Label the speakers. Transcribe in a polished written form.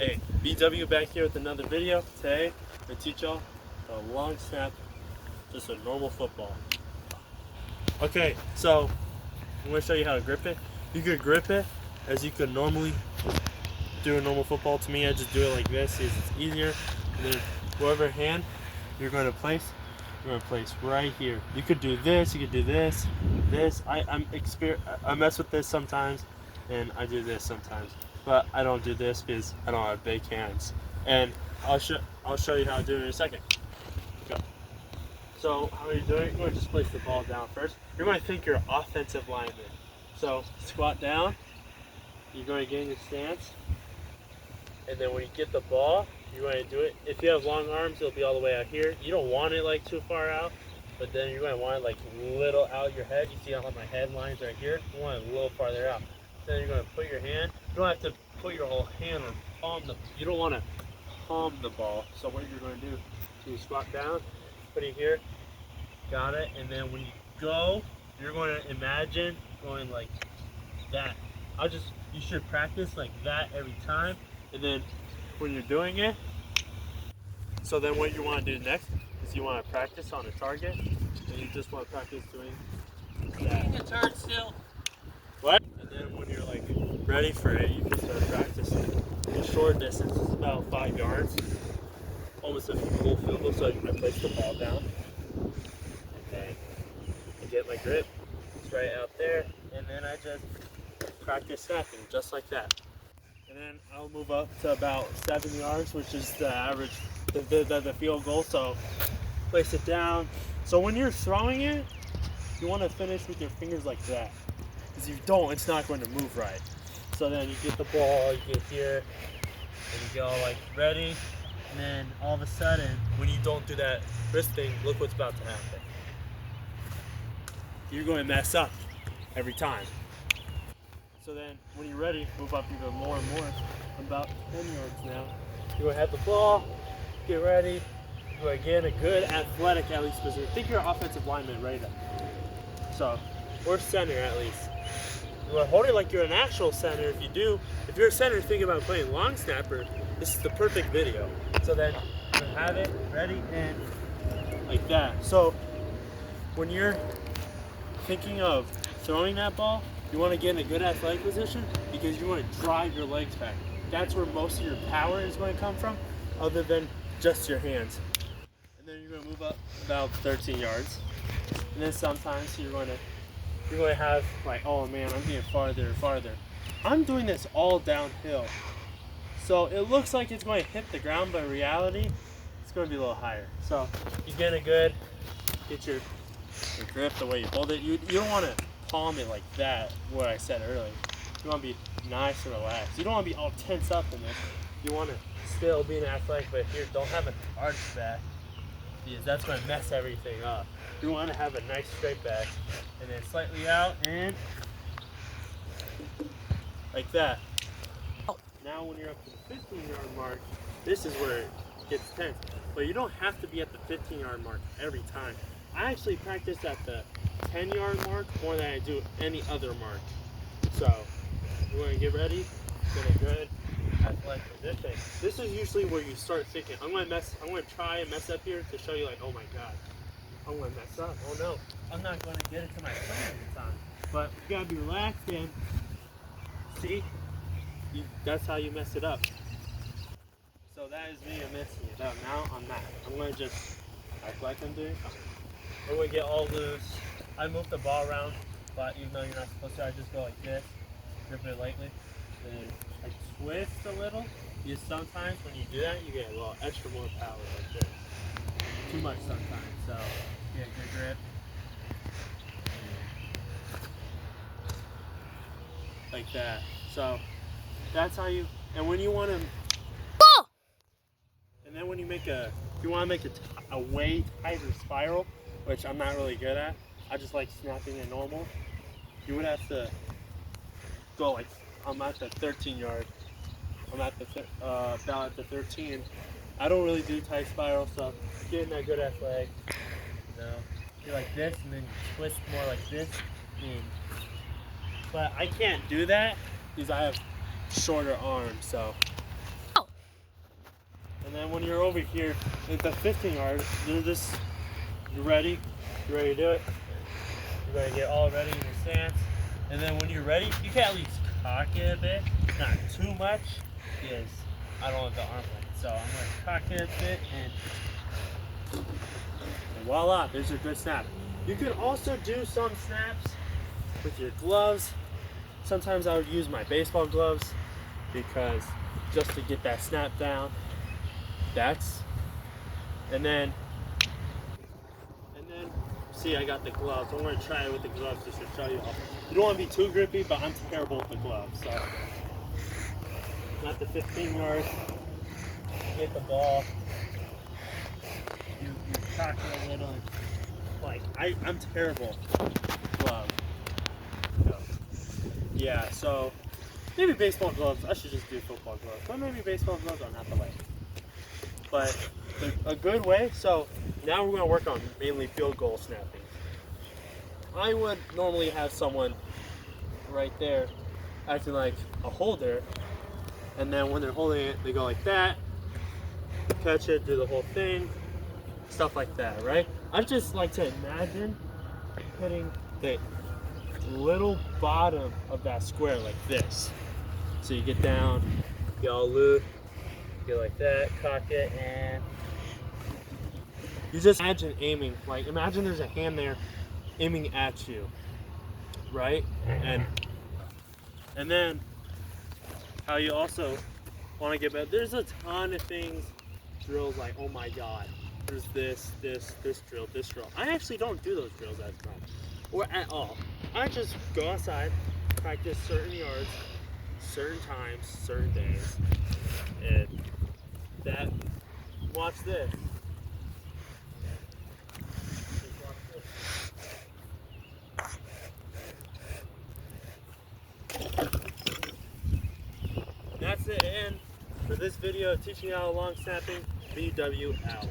Speaker 1: Hey, BW back here with another video. Today, I'm going to teach y'all a long snap, just a normal football. Okay, so I'm going to show you how to grip it. You could grip it as you could normally do a normal football. To me, I just do it like this. It's easier. And then whatever hand you're going to place, right here. You could do this, you could do this, this. I mess with this sometimes, and I do this sometimes. But I don't do this because I don't have big hands. And I'll show you how to do it in a second. Go. So how are you doing? You're going to just place the ball down first. You're going to think you're offensive lineman. So squat down. You're going to get in your stance. And then when you get the ball, you're going to do it. If you have long arms, it'll be all the way out here. You don't want it like too far out, but then you're going to want it like little out your head. You see how my head lines right here? You want it a little farther out. Then you're going to put your hand. You don't have to put your whole hand or palm the. You don't want to palm the ball. So what you're going to do? You squat down, put it here. Got it. And then when you go, you're going to imagine going like that. You should practice like that every time. And then when you're doing it, so then what you want to do next is you want to practice on a target, and you just want to practice doing that.
Speaker 2: It's hard still.
Speaker 1: What? And then when you're like ready for it, you can start practicing. The short distance is about 5 yards, almost a full field goal. So I place the ball down, and I get my grip. It's right out there, and then I just practice snapping just like that. And then I'll move up to about 7 yards, which is the average, the field goal. So place it down. So when you're throwing it, you want to finish with your fingers like that. Because if you don't, it's not going to move right. So then you get the ball, you get here, and you go like ready. And then all of a sudden, when you don't do that wrist thing, look what's about to happen. You're going to mess up every time. So then, when you're ready, move up even more and more. I'm about 10 yards now. You're going to have the ball, get ready. You're going to get a good athletic, at least position. Think you're an offensive lineman right now. So, or center at least. You want to hold it like you're an actual center. If you're a center thinking about playing long snapper, this is the perfect video. So then, you have it ready and like that. So, when you're thinking of throwing that ball, you want to get in a good athletic position because you want to drive your legs back. That's where most of your power is going to come from, other than just your hands. And then you're going to move up about 13 yards. And then sometimes you're going to have like, oh man, I'm getting farther and farther. I'm doing this all downhill. So it looks like it's going to hit the ground, but in reality, it's going to be a little higher. So you get your grip the way you hold it. You don't want to palm it like that, what I said earlier. You want to be nice and relaxed. You don't want to be all tense up in this. You want to still be an athletic, but here, don't have an arch back because that's going to mess everything up. You want to have a nice straight back and then slightly out and like that. Now when you're up to the 15-yard mark, this is where it gets tense. But you don't have to be at the 15-yard mark every time. I actually practice at the 10-yard mark more than I do any other mark. So we're going to get ready, get a good athletic position. This is usually where you start thinking, I'm going to try and mess up here to show you like, oh my god, I'm going to mess up. Oh no, I'm not going to get it to my plan every time. But you got to be relaxed and see, that's how you mess it up. So that is me messing it up. Now I'm not. I'm going to just act like I'm doing something. I'm going to get all loose. I move the ball around, but even though you're not supposed to, I just go like this, grip it lightly, then I twist a little, because sometimes when you do that, you get a little extra more power like this. Too much sometimes, so get a good grip. Like that. So that's how you, and when you want to, and then when you make you want to make a way tighter spiral, which I'm not really good at. I just like snapping it normal. You would have to go like, I'm at the 13 yard. I'm at the about at the 13. I don't really do tight spiral, so getting that good athletic. You know, you're like this, and then you twist more like this. But I can't do that because I have shorter arms. So And then when you're over here at the 15-yard, you're ready. You ready to do it? You're ready to get all ready in your stance. And then when you're ready, you can at least cock it a bit, not too much, because I don't want the arm length. So I'm gonna cock it a bit, and voila, there's a good snap. You can also do some snaps with your gloves. Sometimes I would use my baseball gloves because just to get that snap down. And then see, I got the gloves. I'm gonna try it with the gloves just to show you. You don't want to be too grippy, but I'm terrible with the gloves. So, not the 15-yard. Get the ball. You cock it a little. Like I'm terrible with glove. So, yeah. So maybe baseball gloves. I should just do football gloves. But maybe baseball gloves are not the way. But a good way. So now we're gonna work on mainly field goal snapping. I would normally have someone right there acting like a holder, and then when they're holding it, they go like that, catch it, do the whole thing, stuff like that, right? I just like to imagine putting the little bottom of that square like this. So you get down, get all loose, get like that, cock it, and you just imagine aiming. Like imagine there's a hand there aiming at you, right? And then how you also want to get better. There's a ton of things, drills like, oh my god, there's this drill, this drill. I actually don't do those drills as much or at all. I just go outside, practice certain yards, certain times, certain days, and watch this. That's the end for this video teaching you how long snapping. BW out.